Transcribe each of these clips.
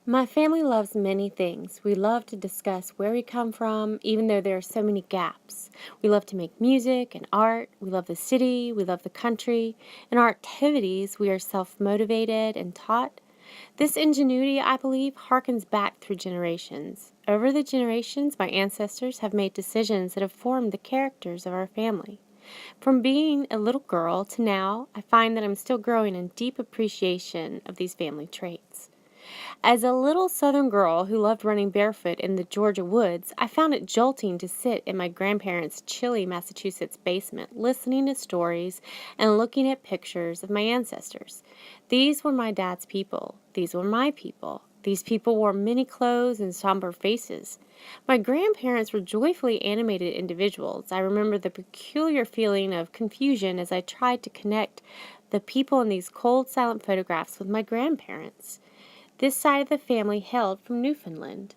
My family loves many things. We love to discuss where we come from, even though there are so many gaps. We love to make music and art. We love the city. We love the country. In our activities, we are self-motivated and taught. This ingenuity, I believe, harkens back through generations. Over the generations, my ancestors have made decisions that have formed the characters of our family. From being a little girl to now, I find that I'm still growing in deep appreciation of these family traits. As a little southern girl who loved running barefoot in the Georgia woods, I found it jolting to sit in my grandparents' chilly Massachusetts basement, listening to stories and looking at pictures of my ancestors. These were my dad's people. These were my people. These people wore many clothes and somber faces. My grandparents were joyfully animated individuals. I remember the peculiar feeling of confusion as I tried to connect the people in these cold, silent photographs with my grandparents. This side of the family hailed from Newfoundland.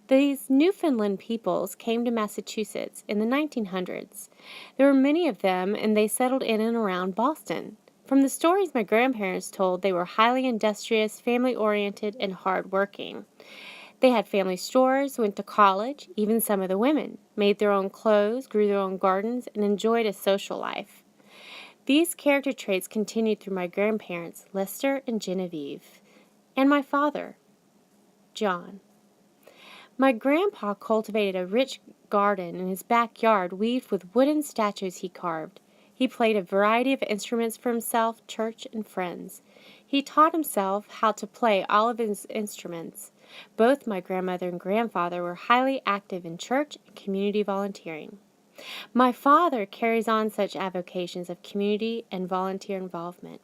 These Newfoundland peoples came to Massachusetts in the 1900s. There were many of them, and they settled in and around Boston. From the stories my grandparents told, they were highly industrious, family-oriented, and hard-working. They had family stores, went to college, even some of the women, made their own clothes, grew their own gardens, and enjoyed a social life. These character traits continued through my grandparents, Lester and Genevieve, and my father, John. My grandpa cultivated a rich garden in his backyard weaved with wooden statues he carved. He played a variety of instruments for himself, church, and friends. He taught himself how to play all of his instruments. Both my grandmother and grandfather were highly active in church and community volunteering. My father carries on such avocations of community and volunteer involvement.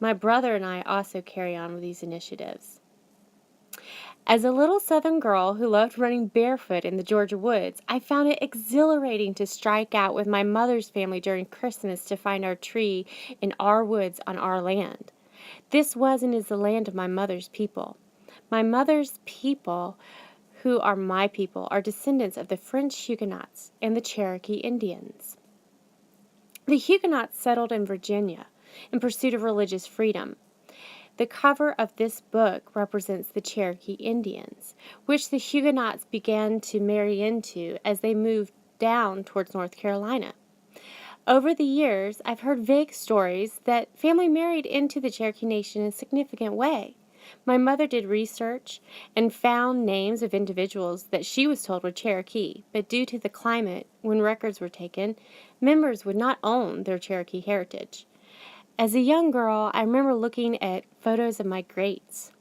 My brother and I also carry on with these initiatives. As a little southern girl who loved running barefoot in the Georgia woods, I found it exhilarating to strike out with my mother's family during Christmas to find our tree in our woods on our land. This was and is the land of my mother's people. My mother's people, who are my people, are descendants of the French Huguenots and the Cherokee Indians. The Huguenots settled in Virginia in pursuit of religious freedom. The cover of this book represents the Cherokee Indians, which the Huguenots began to marry into as they moved down towards North Carolina. Over the years, I've heard vague stories that family married into the Cherokee Nation in a significant way. My mother did research and found names of individuals that she was told were Cherokee, but due to the climate, when records were taken, members would not own their Cherokee heritage. As a young girl, I remember looking at photos of my greats.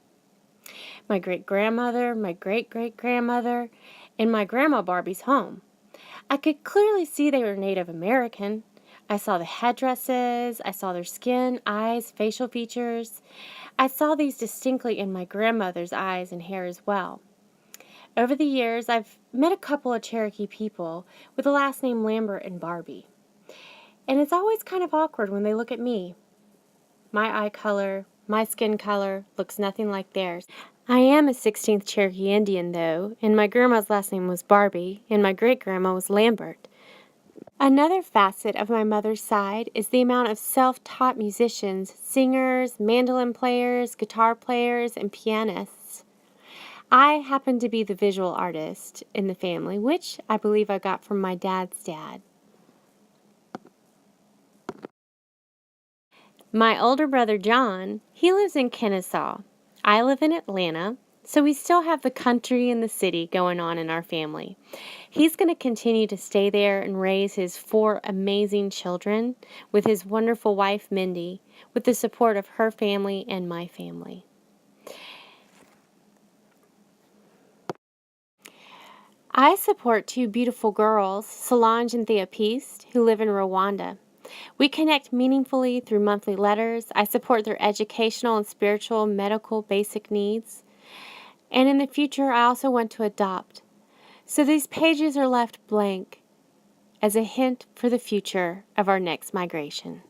My great-grandmother, my great-great-grandmother, and my Grandma Barbie's home. I could clearly see they were Native American. I saw the headdresses, I saw their skin, eyes, facial features. I saw these distinctly in my grandmother's eyes and hair as well. Over the years, I've met a couple of Cherokee people with the last name Lambert and Barbie. And it's always kind of awkward when they look at me. My eye color, my skin color looks nothing like theirs. I am a 16th Cherokee Indian, though, and my grandma's last name was Barbie, and my great-grandma was Lambert. Another facet of my mother's side is the amount of self-taught musicians, singers, mandolin players, guitar players, and pianists. I happen to be the visual artist in the family, which I believe I got from my dad's dad. My older brother John, he lives in Kennesaw. I live in Atlanta, so we still have the country and the city going on in our family. He's going to continue to stay there and raise his 4 amazing children with his wonderful wife, Mindy, with the support of her family and my family. I support 2 beautiful girls, Solange and Theopiste, who live in Rwanda. We connect meaningfully through monthly letters. I support their educational and spiritual, medical, basic needs. And in the future, I also want to adopt. So these pages are left blank as a hint for the future of our next migration.